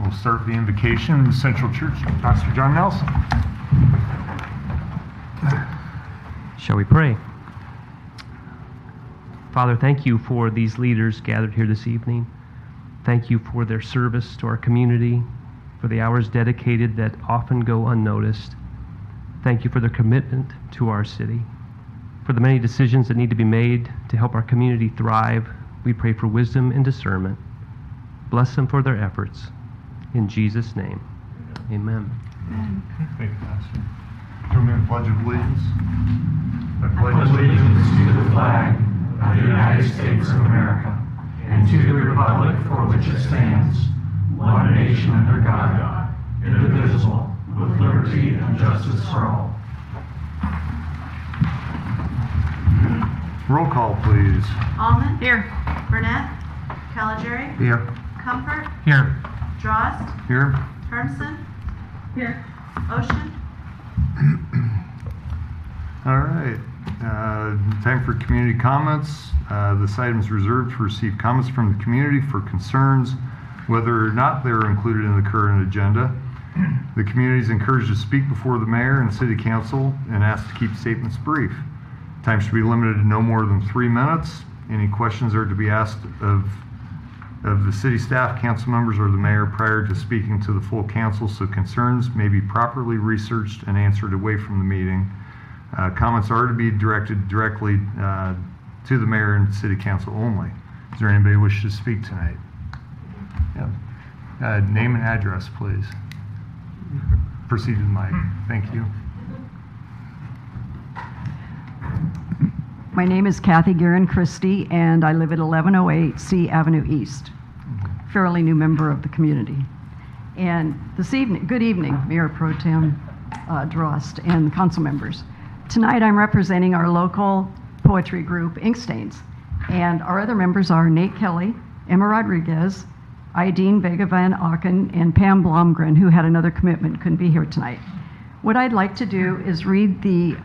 We'll start the invocation in the Central Church. Pastor John Nelson. Shall we pray? Father, thank you for these leaders gathered here this evening. Thank you for their service to our community, for the hours dedicated that often go unnoticed. Thank you for their commitment to our city. For the many decisions that need to be made to help our community thrive, we pray for wisdom and discernment. Bless them for their efforts. In Jesus' name, amen. Thank you, Pastor. Join me in the Pledge of Allegiance. I pledge allegiance to the flag of the United States of America and to the republic for which it stands, one nation under God, indivisible, with liberty and justice for all. Roll call, please. Almond. Here. Burnett. Caligari. Here. Comfort. Here. Drost. Here. Hermson. Here. Ocean. All right. Time for community comments. This item is reserved to receive comments from the community for concerns, whether or not they're included in the current agenda. The community is encouraged to speak before the mayor and city council and asked to keep statements brief. Time should be limited to no more than 3 minutes. Any questions are to be asked of the city staff, council members, or the mayor prior to speaking to the full council, so concerns may be properly researched and answered away from the meeting. Comments are to be directed directly to the mayor and city council only. Is there anybody who wishes to speak tonight? Yeah. Name and address, please. Proceed to the mic. Thank you. My name is Kathy Guerin Christie, and I live at 1108 C Avenue East. Fairly new member of the community. And this evening, good evening, Mayor Pro Tem Drost and council members. Tonight I'm representing our local poetry group, Inkstains, and our other members are Nate Kelly, Emma Rodriguez, Ideen Vega Van Auken, and Pam Blomgren, who had another commitment, couldn't be here tonight. What I'd like to do is read the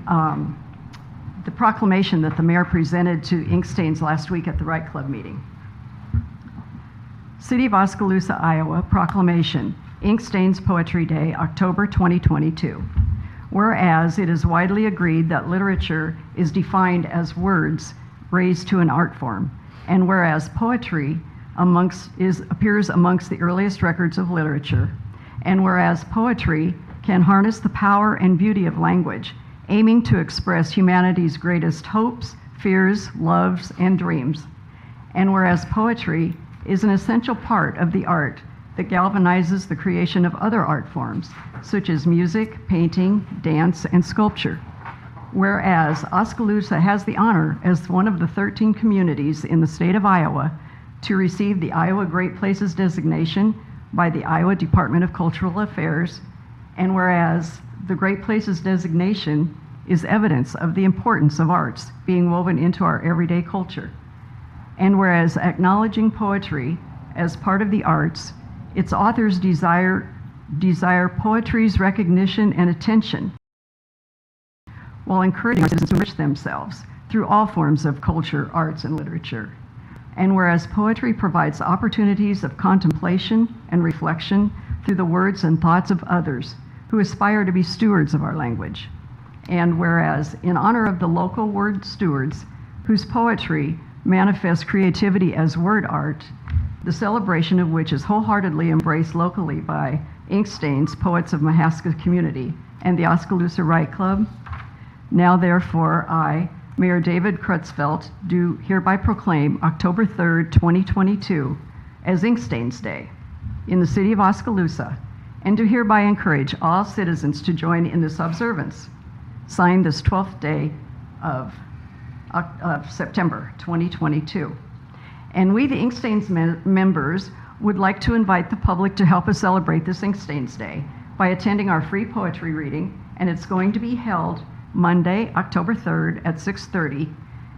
proclamation that the mayor presented to Inkstains last week at the Wright Club meeting. City of Oskaloosa, Iowa, proclamation, Inkstains Poetry Day, October 2022. Whereas it is widely agreed that literature is defined as words raised to an art form, and whereas poetry appears amongst the earliest records of literature, and whereas poetry can harness the power and beauty of language, aiming to express humanity's greatest hopes, fears, loves, and dreams. And whereas poetry is an essential part of the art that galvanizes the creation of other art forms, such as music, painting, dance, and sculpture. Whereas Oskaloosa has the honor as one of the 13 communities in the state of Iowa to receive the Iowa Great Places designation by the Iowa Department of Cultural Affairs, and whereas the Great Places designation is evidence of the importance of arts being woven into our everyday culture. And whereas acknowledging poetry as part of the arts, its authors desire poetry's recognition and attention, while encouraging citizens to enrich themselves through all forms of culture, arts, and literature. And whereas poetry provides opportunities of contemplation and reflection through the words and thoughts of others who aspire to be stewards of our language. And whereas, in honor of the local word stewards, whose poetry manifests creativity as word art, the celebration of which is wholeheartedly embraced locally by Inkstains, Poets of Mahaska Community, and the Oskaloosa Wright Club, now therefore I, Mayor David Creutzfeldt, do hereby proclaim October 3rd, 2022 as Inkstains Day in the city of Oskaloosa, and do hereby encourage all citizens to join in this observance. Signed this 12th day of September 2022. And we, the Inkstains members, would like to invite the public to help us celebrate this Inkstains Day by attending our free poetry reading, and it's going to be held Monday, October 3rd at 6:30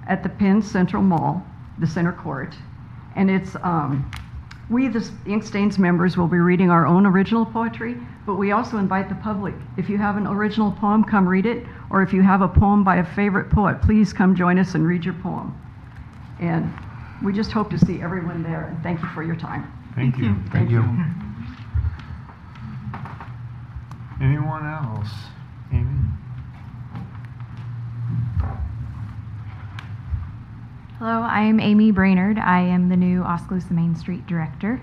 at the Penn Central Mall, the center court. And it's, we, the Inkstains members, will be reading our own original poetry, but we also invite the public. If you have an original poem, come read it, or if you have a poem by a favorite poet, please come join us and read your poem. And we just hope to see everyone there, and thank you for your time. Thank you. Thank you. Anyone else? Amy? Hello, I am Amy Brainerd. I am the new Oskaloosa Main Street Director.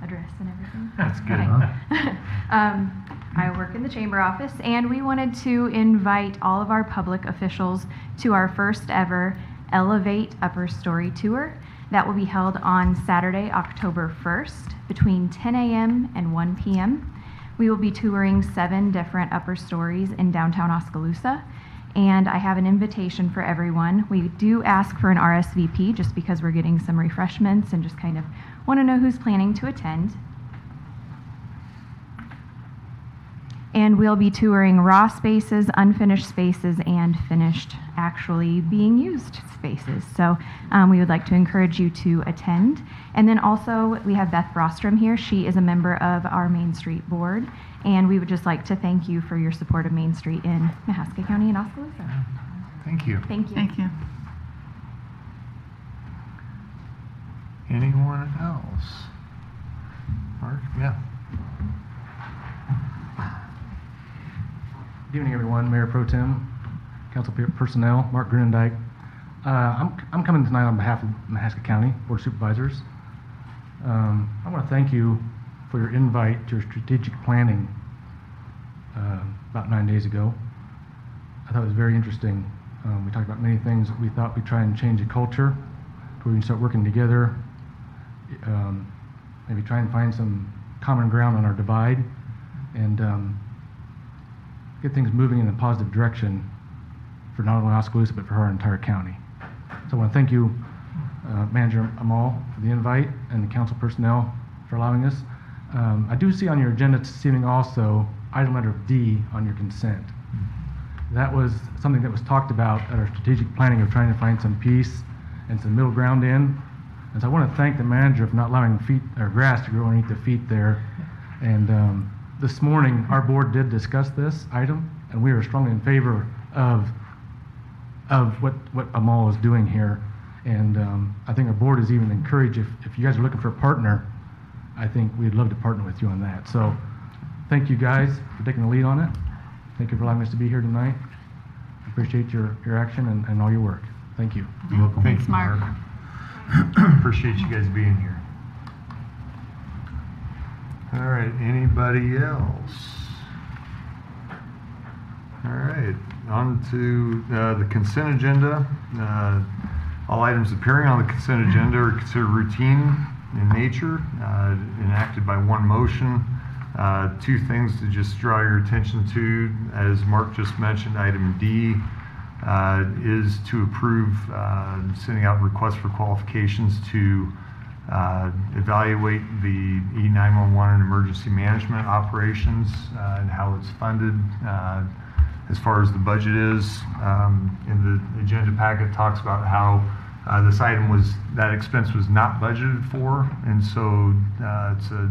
Address and everything. That's good, Okay. I work in the chamber office, and we wanted to invite all of our public officials to our first ever Elevate Upper Story Tour. That will be held on Saturday, October 1st, between 10 a.m. and 1 p.m. We will be touring 7 different upper stories in downtown Oskaloosa, and I have an invitation for everyone. We do ask for an RSVP just because we're getting some refreshments and just kind of want to know who's planning to attend. And we'll be touring raw spaces, unfinished spaces, and finished, actually being used spaces. So we would like to encourage you to attend. And then also, we have Beth Brostrom here. She is a member of our Main Street Board. And we would just like to thank you for your support of Main Street in Mahaska County and Oskaloosa. Thank you. Thank you. Thank you. Anyone else? Mark? Yeah. Good evening, everyone. Mayor Pro Tem, Council Personnel, Mark Grunendijk. I'm coming tonight on behalf of Mahaska County Board of Supervisors. I want to thank you for your invite to your strategic planning about 9 days ago. I thought it was very interesting. We talked about many things that we thought we'd try and change the culture to where we can start working together, maybe try and find some common ground on our divide, and get things moving in a positive direction for not only Oskaloosa, but for our entire county. So I want to thank you, Manager Amal, for the invite, and the council personnel for allowing us. I do see on your agenda this evening also item letter D on your consent. That was something that was talked about at our strategic planning of trying to find some peace and some middle ground in. And so I want to thank the manager for not allowing feet or grass to grow underneath the feet there. And this morning, our board did discuss this item, and we are strongly in favor of what Amal is doing here. And I think our board is even encouraged, if you guys are looking for a partner, I think we'd love to partner with you on that. So thank you guys for taking the lead on it. Thank you for allowing us to be here tonight. Appreciate your action and all your work. Thank you. You're welcome. Thanks, Thank you, Mark. Appreciate you guys being here. All right, anybody else? All right, on to the consent agenda. All items appearing on the consent agenda are considered routine in nature, enacted by one motion. 2 things to just draw your attention to, as Mark just mentioned, item D is to approve sending out requests for qualifications to evaluate the E911 and emergency management operations and how it's funded. As far as the budget is, in the agenda packet talks about how this item that expense was not budgeted for, and so it's a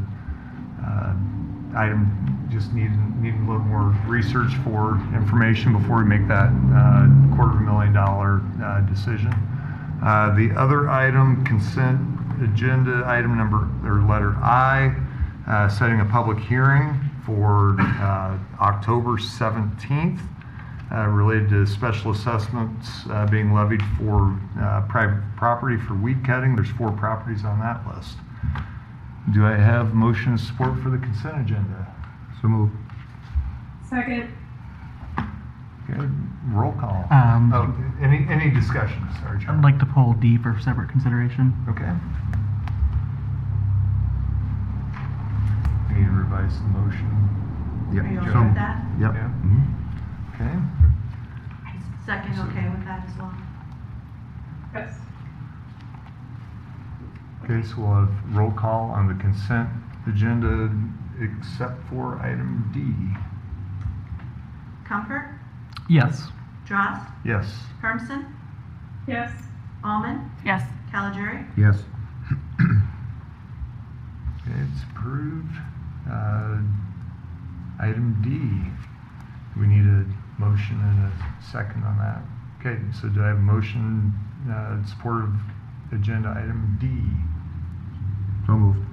item just needing a little more research for information before we make that $250,000 decision. The other item, consent agenda item letter I, setting a public hearing for October 17th related to special assessments being levied for private property for weed cutting. There's 4 properties on that list. Do I have motion and support for the consent agenda? So move. Second. Okay, roll call. Any discussion? Sorry, John. I'd like to pull D for separate consideration. Okay. Need to revise the motion. Are you okay with that? Yep. Mm-hmm. Yeah. Okay. Second, okay with that as well? Yes. Okay, so we'll have roll call on the consent agenda except for item D. Comfort? Yes. Drost? Yes. Hermson? Yes. Almond? Yes. Caligari? Yes. Okay, it's approved. Item D. We need a motion and a second on that. Okay, so do I have a motion in support of agenda item D? So moved.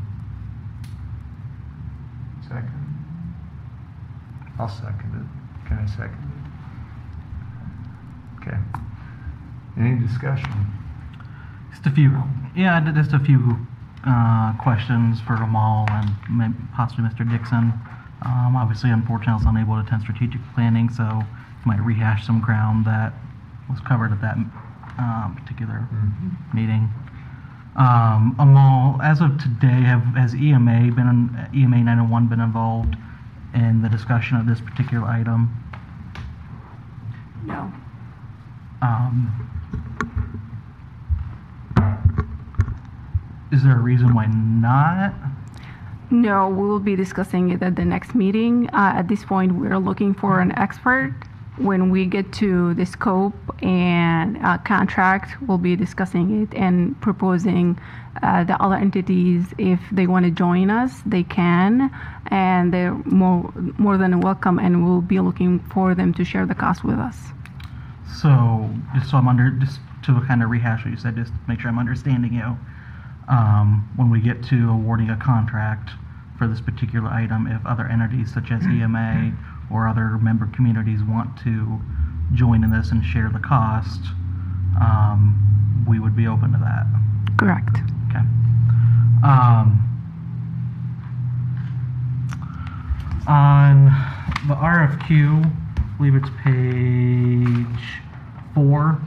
Second. I'll second it. Can I second it? Okay. Any discussion? Just a few, just a few questions for Amal and possibly Mr. Dixon. Obviously, unfortunately, I was unable to attend strategic planning, so I might rehash some ground that was covered at that particular meeting. Amal, as of today, has EMA 901 been involved in the discussion of this particular item? No. Is there a reason why not? No, we will be discussing it at the next meeting. At this point, we're looking for an expert. When we get to the scope and contract, we'll be discussing it and proposing the other entities, if they want to join us, they can, and they're more than welcome, and we'll be looking for them to share the cost with us. So, just to kind of rehash what you said, just to make sure I'm understanding you. When we get to awarding a contract for this particular item, if other entities such as EMA or other member communities want to join in this and share the cost, we would be open to that. Correct. Okay. On the RFQ, I believe it's page 4,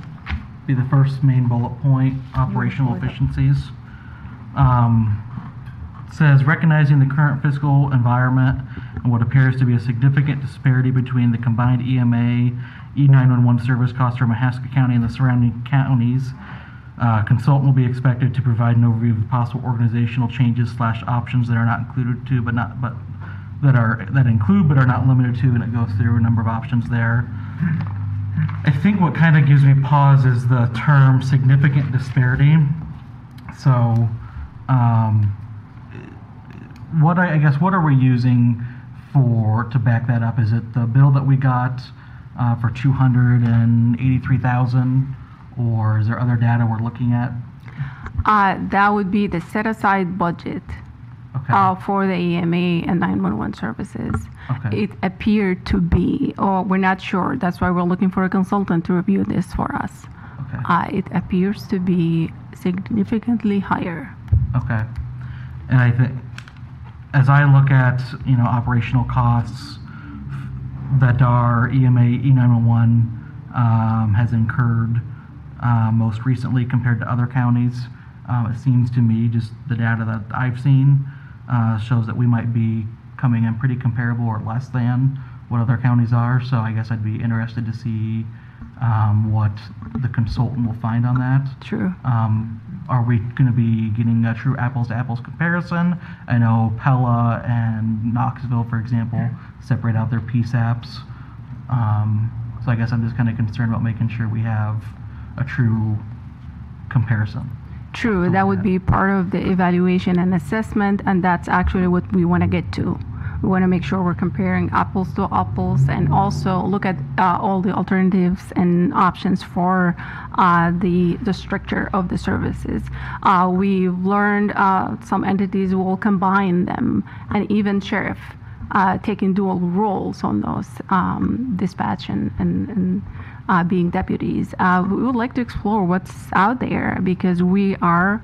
be the first main bullet point, operational efficiencies. Says recognizing the current fiscal environment and what appears to be a significant disparity between the combined EMA E911 service costs for Mahaska County and the surrounding counties. Consultant will be expected to provide an overview of the possible organizational changes / options that are not included to, that include but are not limited to, and it goes through a number of options there. I think what kind of gives me pause is the term significant disparity. So, what are we using to back that up? Is it the bill that we got for $283,000, or is there other data we're looking at? That would be the set-aside budget for the EMA and 911 services. Okay. It appeared to be, or we're not sure. That's why we're looking for a consultant to review this for us. Okay. It appears to be significantly higher. Okay. And I think, as I look at, operational costs that our EMA E911 has incurred most recently compared to other counties, it seems to me, just the data that I've seen, shows that we might be coming in pretty comparable or less than what other counties are. So I guess I'd be interested to see what the consultant will find on that. True. Are we going to be getting a true apples-to-apples comparison? I know Pella and Knoxville, for example, separate out their PSAPs. So I guess I'm just kind of concerned about making sure we have a true comparison. True, that would be part of the evaluation and assessment, and that's actually what we want to get to. We want to make sure we're comparing apples to apples and also look at all the alternatives and options for the structure of the services. We've learned some entities will combine them, and even sheriff taking dual roles on those, dispatch and being deputies. We would like to explore what's out there because we are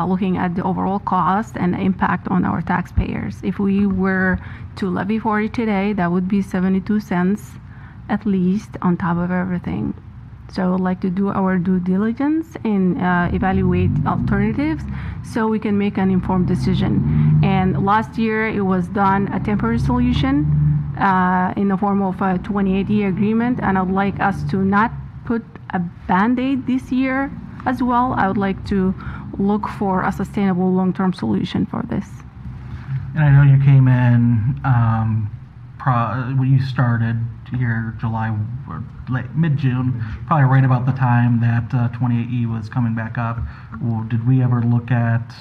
looking at the overall cost and impact on our taxpayers. If we were to levy for it today, that would be 72 cents at least on top of everything. So I would like to do our due diligence and evaluate alternatives so we can make an informed decision. And last year it was done a temporary solution in the form of a 28-year agreement, and I'd like us to not put a Band-Aid this year as well. I would like to look for a sustainable long-term solution for this. And I know you came in when you started here July or mid-June, probably right about the time that 28E was coming back up. Well, did we ever look at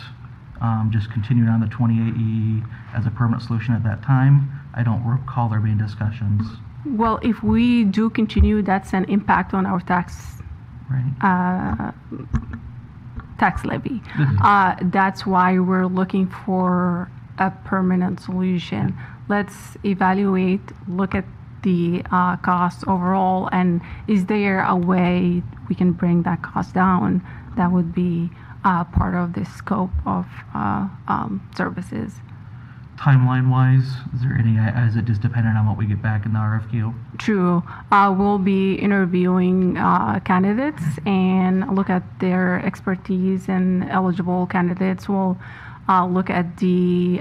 just continuing on the 28E as a permanent solution at that time? I don't recall there being discussions. Well, if we do continue, that's an impact on our tax levy. That's why we're looking for a permanent solution. let's evaluate, look at the cost overall, and is there a way we can bring that cost down? That would be part of the scope of services. Timeline-wise, is there any, is it just dependent on what we get back in the RFQ? True. We'll be interviewing candidates and look at their expertise, and eligible candidates will look at the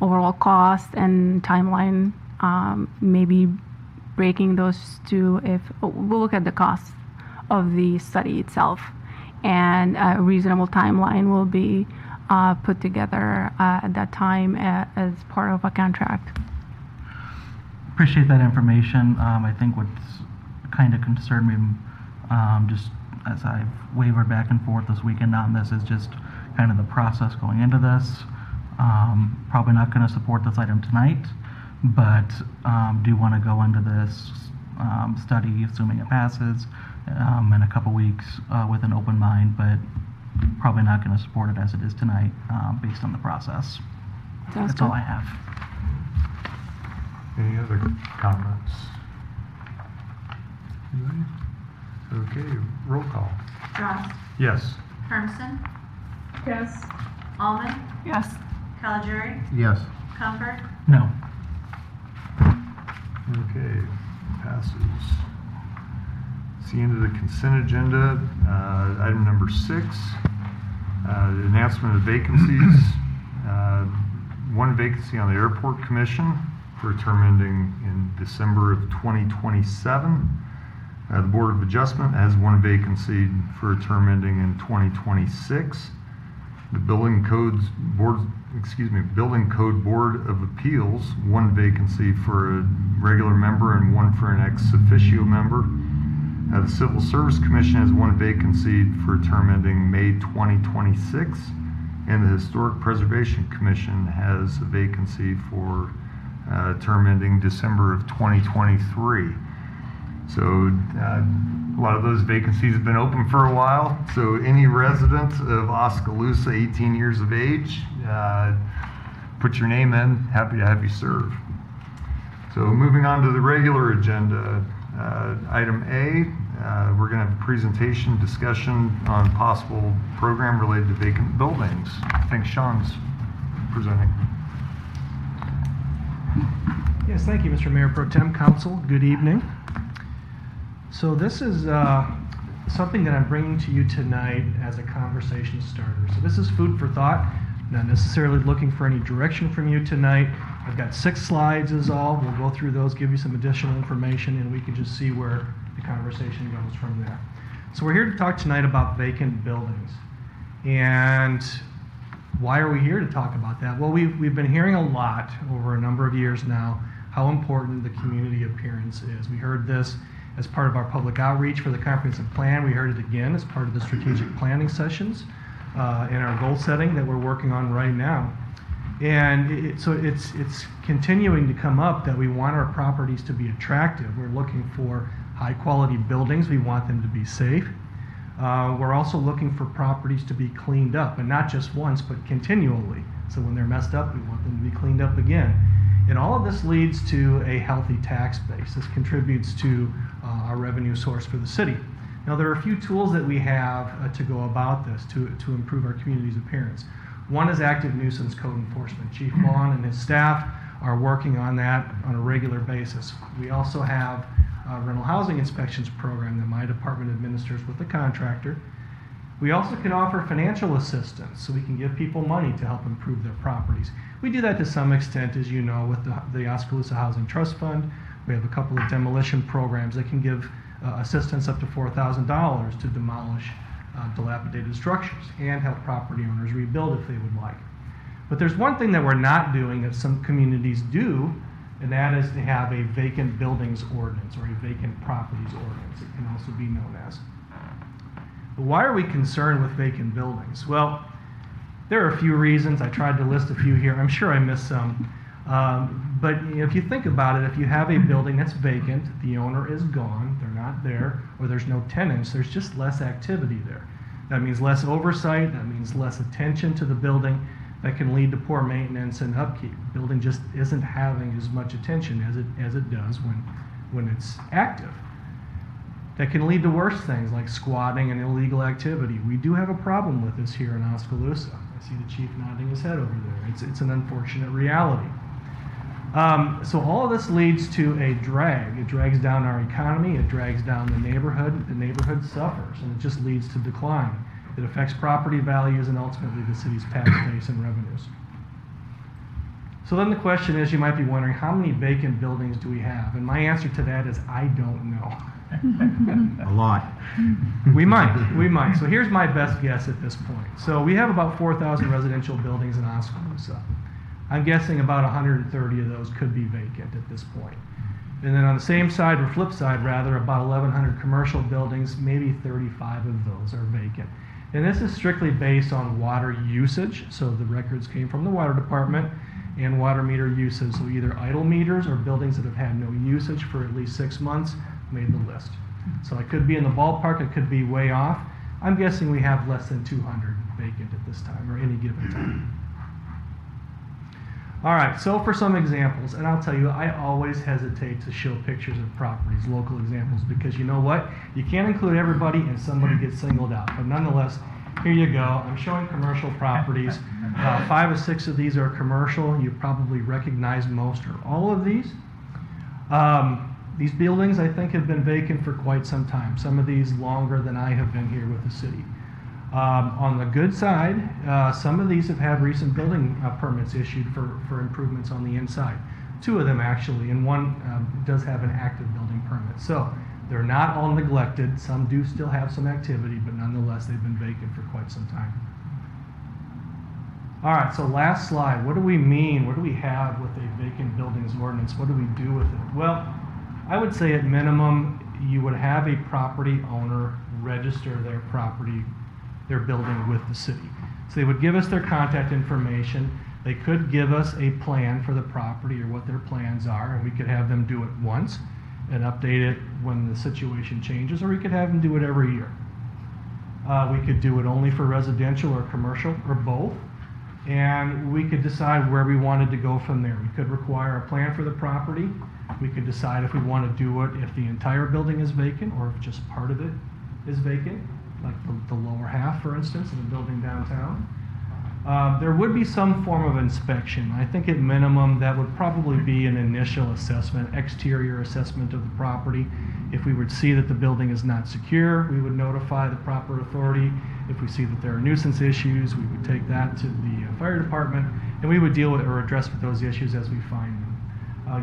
overall cost and timeline, maybe breaking those two. We'll look at the cost of the study itself, and a reasonable timeline will be put together at that time as part of a contract. Appreciate that information. I think what's kind of concerned me, just as I've wavered back and forth this weekend on this, is just kind of the process going into this. Probably not going to support this item tonight, but do want to go into this study, assuming it passes, in a couple weeks with an open mind, but probably not going to support it as it is tonight based on the process. Sounds That's all good. I have. Any other comments? Anybody? Okay, roll call. Drost, Yes. Hermson, Yes. Almond, Yes. Calgery, Yes. Comfort, No. Okay, passes. It's the end of the consent agenda. Item number 6, announcement of vacancies. One vacancy on the Airport Commission for a term ending in December of 2027. The Board of Adjustment has one vacancy for a term ending in 2026. The Building Code Board of Appeals, one vacancy for a regular member and one for an ex officio member. The Civil Service Commission has one vacancy for a term ending May 2026. And the Historic Preservation Commission has a vacancy for a term ending December of 2023. So a lot of those vacancies have been open for a while. So any resident of Oskaloosa, 18 years of age, put your name in. Happy to have you serve. So moving on to the regular agenda, item A, we're going to have a presentation discussion on possible program related to vacant buildings. I think Sean's presenting. Yes, thank you, Mr. Mayor Pro Tem, Council. Good evening. So this is something that I'm bringing to you tonight as a conversation starter. So this is food for thought, not necessarily looking for any direction from you tonight. I've got 6 slides is all. We'll go through those, give you some additional information, and we can just see where the conversation goes from there. So we're here to talk tonight about vacant buildings. And why are we here to talk about that? Well, we've been hearing a lot over a number of years now how important the community appearance is. We heard this as part of our public outreach for the comprehensive plan. We heard it again as part of the strategic planning sessions in our goal setting that we're working on right now. And so it's continuing to come up that we want our properties to be attractive. We're looking for high quality buildings. We want them to be safe. We're also looking for properties to be cleaned up, and not just once, but continually. So when they're messed up, we want them to be cleaned up again. And all of this leads to a healthy tax base. This contributes to our revenue source for the city. Now, there are a few tools that we have to go about this to improve our community's appearance. One is active nuisance code enforcement. Chief Vaughn and his staff are working on that on a regular basis. We also have a rental housing inspections program that my department administers with the contractor. We also can offer financial assistance, so we can give people money to help improve their properties. We do that to some extent, as you know, with the Oskaloosa Housing Trust Fund. We have a couple of demolition programs that can give assistance up to $4,000 to demolish dilapidated structures and help property owners rebuild if they would like. But there's one thing that we're not doing that some communities do, and that is to have a vacant buildings ordinance or a vacant properties ordinance, it can also be known as. But why are we concerned with vacant buildings? Well, there are a few reasons. I tried to list a few here. I'm sure I missed some. But if you think about it, if you have a building that's vacant, the owner is gone, they're not there, or there's no tenants, there's just less activity there. That means less oversight, that means less attention to the building, That can lead to poor maintenance and upkeep. Building just isn't having as much attention as it does when it's active. That can lead to worse things like squatting and illegal activity. We do have a problem with this here in Oskaloosa. I see the chief nodding his head over there. It's an unfortunate reality. So all of this leads to a drag. It drags down our economy. It drags down the neighborhood. The neighborhood suffers, and it just leads to decline. It affects property values and ultimately the city's tax base and revenues. So then the question is, you might be wondering, how many vacant buildings do we have? And my answer to that is, I don't know. A lot. We might. So here's my best guess at this point. So we have about 4,000 residential buildings in Oskaloosa. I'm guessing about 130 of those could be vacant at this point. And then on the same side, or flip side rather, about 1,100 commercial buildings, maybe 35 of those are vacant. And this is strictly based on water usage. So the records came from the water department and water meter usage. So either idle meters or buildings that have had no usage for at least 6 months made the list. So I could be in the ballpark, I could be way off. I'm guessing we have less than 200 vacant at this time, or any given time. All right, so for some examples, and I'll tell you, I always hesitate to show pictures of properties, local examples, because you know what? You can't include everybody and somebody gets singled out. But nonetheless, here you go. I'm showing commercial properties. 5 or 6 of these are commercial. You probably recognize most or all of these. These buildings, I think, have been vacant for quite some time. Some of these longer than I have been here with the city. On the good side, some of these have had recent building permits issued for improvements on the inside. 2 of them actually, and one does have an active building permit. So they're not all neglected. Some do still have some activity, but nonetheless, they've been vacant for quite some time. All right, so last slide. What do we mean? What do we have with a vacant buildings ordinance? What do we do with it? Well, I would say at minimum, you would have a property owner register their property, their building with the city. So they would give us their contact information. They could give us a plan for the property or what their plans are, and we could have them do it once and update it when the situation changes, or we could have them do it every year. We could do it only for residential or commercial or both, and we could decide where we wanted to go from there. We could require a plan for the property. We could decide if we want to do it if the entire building is vacant or if just part of it is vacant, like the lower half, for instance, of the building downtown. There would be some form of inspection. I think at minimum that would probably be an initial assessment, exterior assessment of the property. If we would see that the building is not secure, we would notify the proper authority. If we see that there are nuisance issues, we would take that to the fire department, and we would deal with or address with those issues as we find them.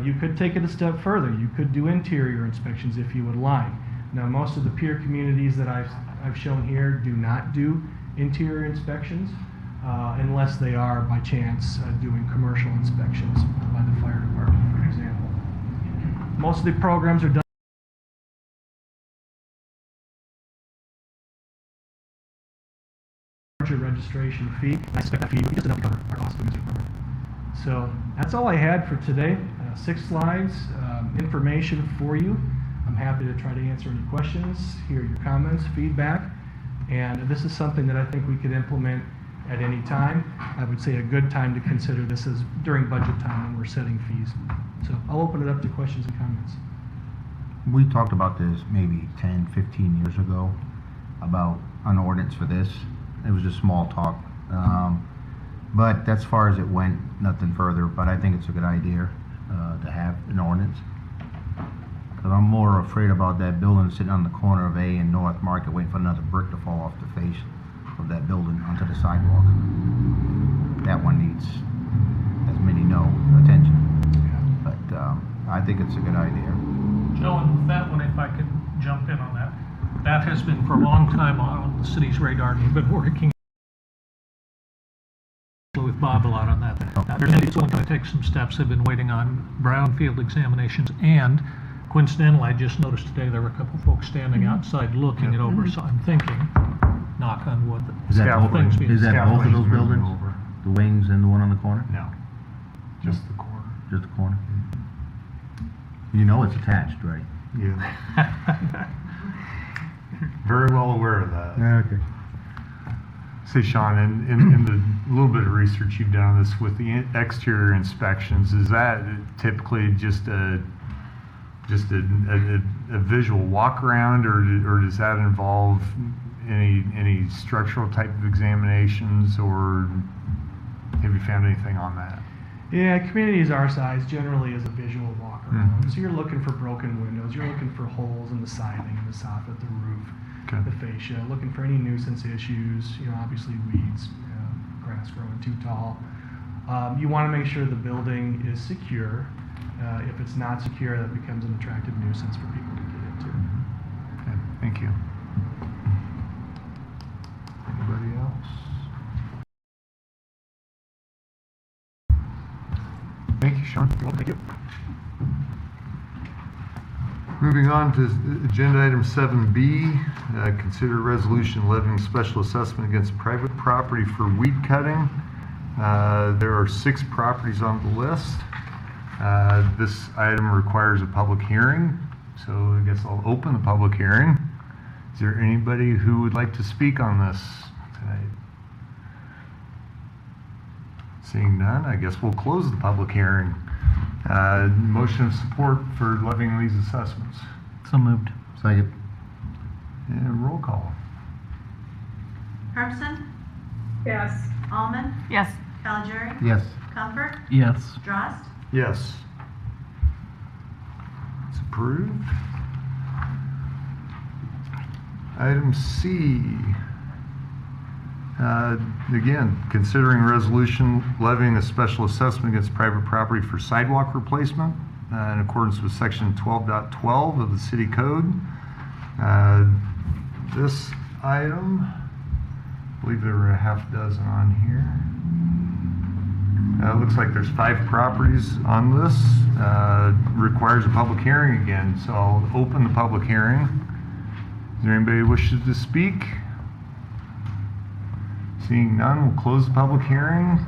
You could take it a step further. You could do interior inspections if you would like. Now, most of the peer communities that I've shown here do not do interior inspections unless they are, by chance, doing commercial inspections by the fire department, for example. Most of the programs are done larger registration fee. I expect that fee would be just enough to cover our costs. So that's all I had for today. 6 slides, information for you. I'm happy to try to answer any questions, hear your comments, feedback, and this is something that I think we could implement at any time. I would say a good time to consider this is during budget time when we're setting fees. So I'll open it up to questions and comments. We talked about this maybe 10, 15 years ago about an ordinance for this. It was just small talk. But as far as it went, nothing further. But I think it's a good idea to have an ordinance. Because I'm more afraid about that building sitting on the corner of A and North Market waiting for another brick to fall off the face of that building onto the sidewalk. That one needs, as many know, attention. But I think it's a good idea. Joe, and with that one, if I could jump in on that, that has been for a long time on the city's radar, and we've been working with Bob a lot on that. It's going to take some steps. They've been waiting on brownfield examinations, and coincidental, I just noticed today there were a couple folks standing outside looking it over, so I'm thinking, knock on wood, Is that both of those buildings? Over. The wings and the one on the corner? No, just the corner. Just the corner? You know it's attached, right? Yeah. Very well aware of that. Yeah, okay. See, Sean, in the little bit of research you've done on this with the exterior inspections. Is that typically just a visual walk around, or does that involve any structural type of examinations, or have you found anything on that? Yeah, communities our size generally is a visual walk around. So you're looking for broken windows, you're looking for holes in the siding, the soffit, the roof, Okay. the fascia, looking for any nuisance issues, obviously weeds, grass growing too tall. You want to make sure the building is secure. If it's not secure, that becomes an attractive nuisance for people to get into. Okay, thank you. Anybody else? Thank you, Sean. Thank you. Moving on to agenda item 7B, consider resolution levying special assessment against private property for weed cutting. There are 6 properties on the list. This item requires a public hearing, so I guess I'll open the public hearing. Is there anybody who would like to speak on this tonight? Seeing none, I guess we'll close the public hearing. Motion of support for levying these assessments. So moved. Second. And roll call. Hermson, Yes. Almond, Yes. Calgery, Yes. Comfort, Yes. Drost, Yes. It's approved. Item C. Again, considering resolution levying a special assessment against private property for sidewalk replacement in accordance with section 12.12 of the city code. This item, I believe there were a half dozen on here. It looks like there's 5 properties on this. Requires a public hearing again, so I'll open the public hearing. Is there anybody who wishes to speak? Seeing none, we'll close the public hearing.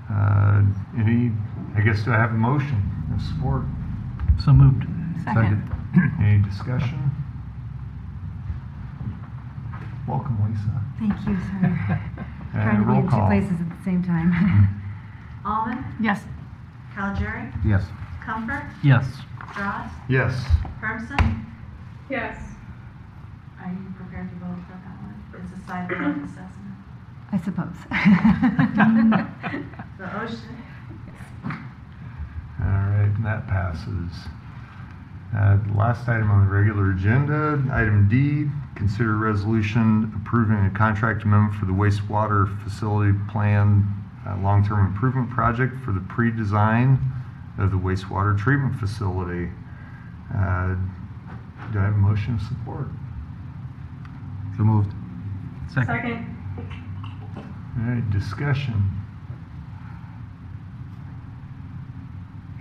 I guess, do I have a motion of support? So moved. Second. Any discussion? Welcome, Lisa. Thank you, sorry. Trying to be Roll in 2 call. places at the same time. Almond, Yes. Calgery, Yes. Comfort, Yes. Drost, Yes. Hermson. Yes. Are you prepared to vote for that one? It's a sidewalk assessment. I suppose. The ocean. All right, and that passes. The last item on the regular agenda, item D, consider resolution approving a contract amendment for the wastewater facility plan long-term improvement project for the pre-design of the wastewater treatment facility. Do I have a motion of support? So moved. Second. All right, discussion.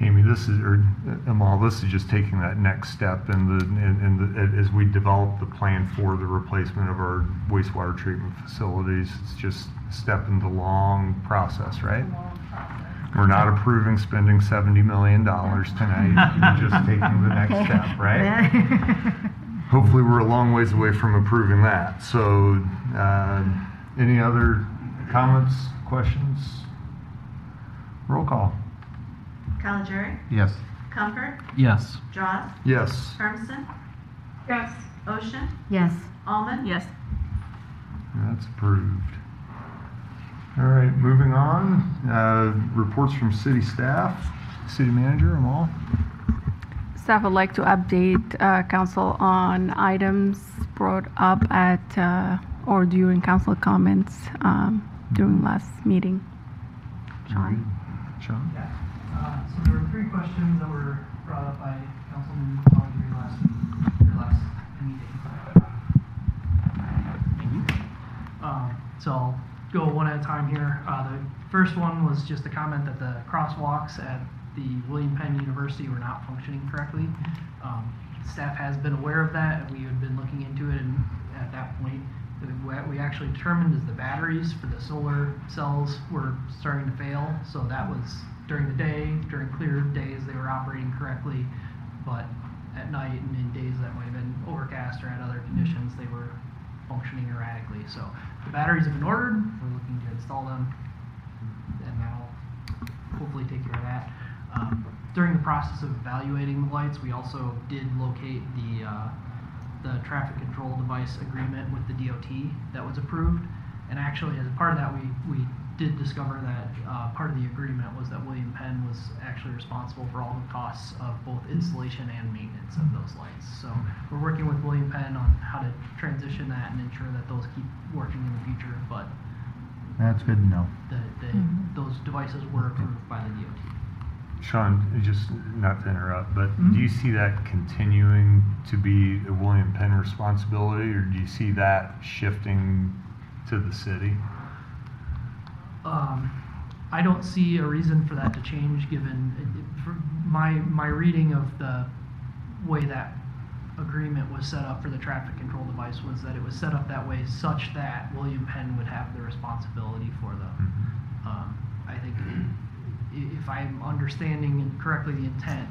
Amy, Amal, this is just taking that next step as we develop the plan for the replacement of our wastewater treatment facilities. It's just a step in the long process, right? We're not approving spending $70 million tonight. We're just taking the next step, right? Hopefully, we're a long ways away from approving that. So, any other comments, questions? Roll call. Calgery, Yes. Comfort, Yes. Drost, Yes. Hermson, Yes. Ocean, Yes. Almond. Yes. That's approved. All right, moving on. Reports from city staff. City manager, Amal. Staff would like to update council on items brought up at or during council comments during last meeting. Sean? Sean? Yeah. So there were 3 questions that were brought up by Councilman Audrey last meeting. So I'll go one at a time here. The first one was just a comment that the crosswalks at the William Penn University were not functioning correctly. Staff has been aware of that, and we had been looking into it, and at that point, what we actually determined is the batteries for the solar cells were starting to fail. So that was during the day, during clear days they were operating correctly, but at night and in days that might have been overcast or had other conditions, they were functioning erratically. So the batteries have been ordered, we're looking to install them, and that'll hopefully take care of that. During the process of evaluating the lights, we also did locate the traffic control device agreement with the DOT that was approved. And actually, as a part of that, we did discover that part of the agreement was that William Penn was actually responsible for all the costs of both installation and maintenance of those lights. So we're working with William Penn on how to transition that and ensure that those keep working in the future. But That's good to know. those devices were approved by the DOT. Sean, just not to interrupt, but do you see that continuing to be a William Penn responsibility, or do you see that shifting to the city? I don't see a reason for that to change, given my reading of the way that agreement was set up for the traffic control device was that it was set up that way such that William Penn would have the responsibility for them. I think if I'm understanding correctly the intent,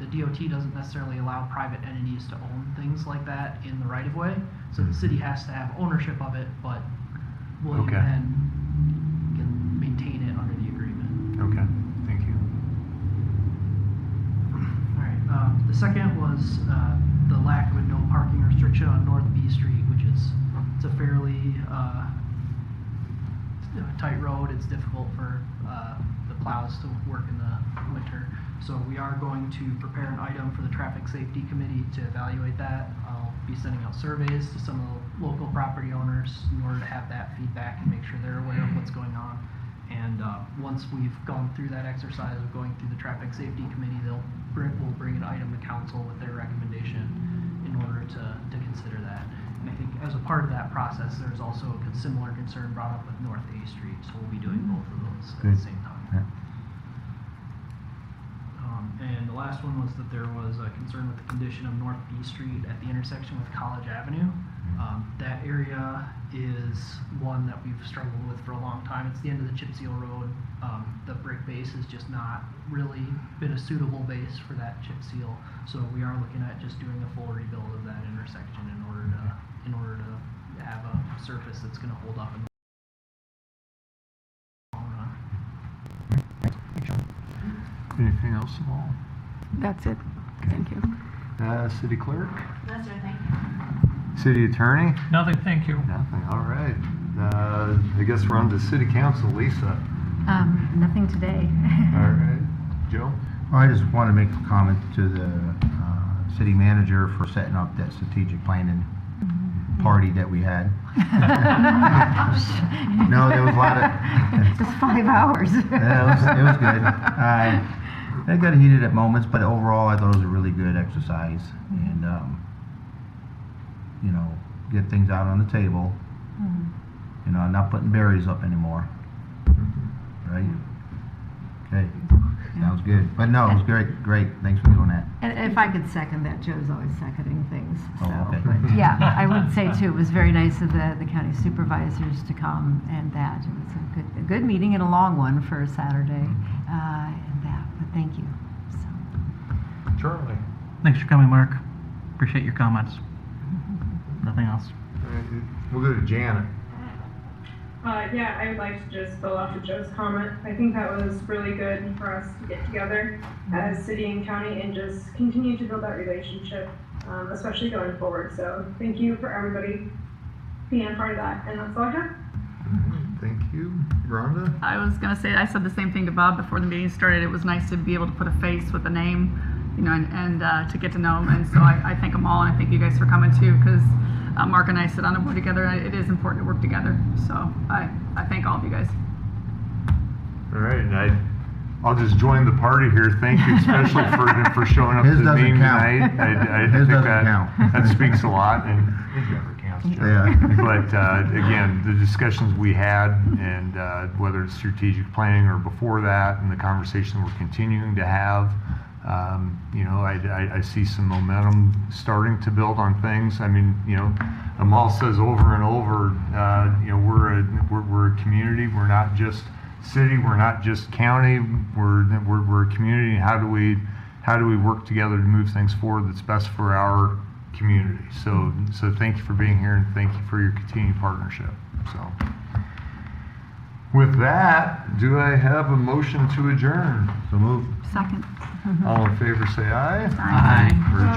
the DOT doesn't necessarily allow private entities to own things like that in the right of way. So the city has to have ownership of it, but William Penn can maintain it under the agreement. Okay, thank you. All right. The second was the lack of a no parking restriction on North B Street, which is it's a fairly tight road. It's difficult for the plows to work in the winter. So we are going to prepare an item for the Traffic Safety Committee to evaluate that. I'll be sending out surveys to some of the local property owners in order to have that feedback and make sure they're aware of what's going on. And once we've gone through that exercise of going through the Traffic Safety Committee, we'll bring an item to council with their recommendation in order to consider that. And I think as a part of that process, there's also a similar concern brought up with North A Street, so we'll be doing both of those at the same time. And the last one was that there was a concern with the condition of North B Street at the intersection with College Avenue. That area is one that we've struggled with for a long time. It's the end of the chip seal road. The brick base has just not really been a suitable base for that chip seal. So we are looking at just doing a full rebuild of that intersection in order to have a surface that's going to hold up in the long run. Anything else, Samal? That's it. Thank you. City Clerk? That's it, thank you. City Attorney? Nothing, thank you. Nothing, all right. I guess we're on to City Council. Lisa? Nothing today. All right. Joe? Well, I just want to make a comment to the city manager for setting up that strategic planning party that we had. No, there was a lot of... Just 5 hours. Yeah, it was good. It got heated at moments, but overall I thought it was a really good exercise. And, you know, get things out on the table. You know, not putting berries up anymore. Right? Okay. Sounds good. But no, it was great. Thanks for doing that. And if I could second that, Joe's always seconding things. So, Oh, okay. but yeah, I would say too, it was very nice of the county supervisors to come, and that it was a good meeting and a long one for a Saturday, and that. But thank you. So. Charlie? Thanks for coming, Mark. Appreciate your comments. Nothing else. We'll go to Janet. Yeah, I would like to just build off of Joe's comment. I think that was really good for us to get together as city and county and just continue to build that relationship, especially going forward. So thank you for everybody being a part of that. And that's all I have. Thank you. Rhonda? I was going to say, I said the same thing to Bob before the meeting started. It was nice to be able to put a face with a name, you know, and to get to know them. And so I thank them all, and I thank you guys for coming too, because Mark and I sit on a board together. It is important to work together. So I thank all of you guys. All right, and I'll just join the party here. Thank you, especially for showing up His to the doesn't meeting count. tonight. I His think doesn't count. that speaks a lot. And it never counts, Joe. Yeah. But again, the discussions we had, and whether it's strategic planning or before that, and the conversation we're continuing to have, you know, I see some momentum starting to build on things. I mean, you know, Amal says over and over, you know, we're a community. We're not just city. We're not just county. We're a community. And how do we work together to move things forward that's best for our community? So thank you for being here, and thank you for your continued partnership. So. With that, do I have a motion to adjourn? So move. Second. All in favor, say aye. Aye. We're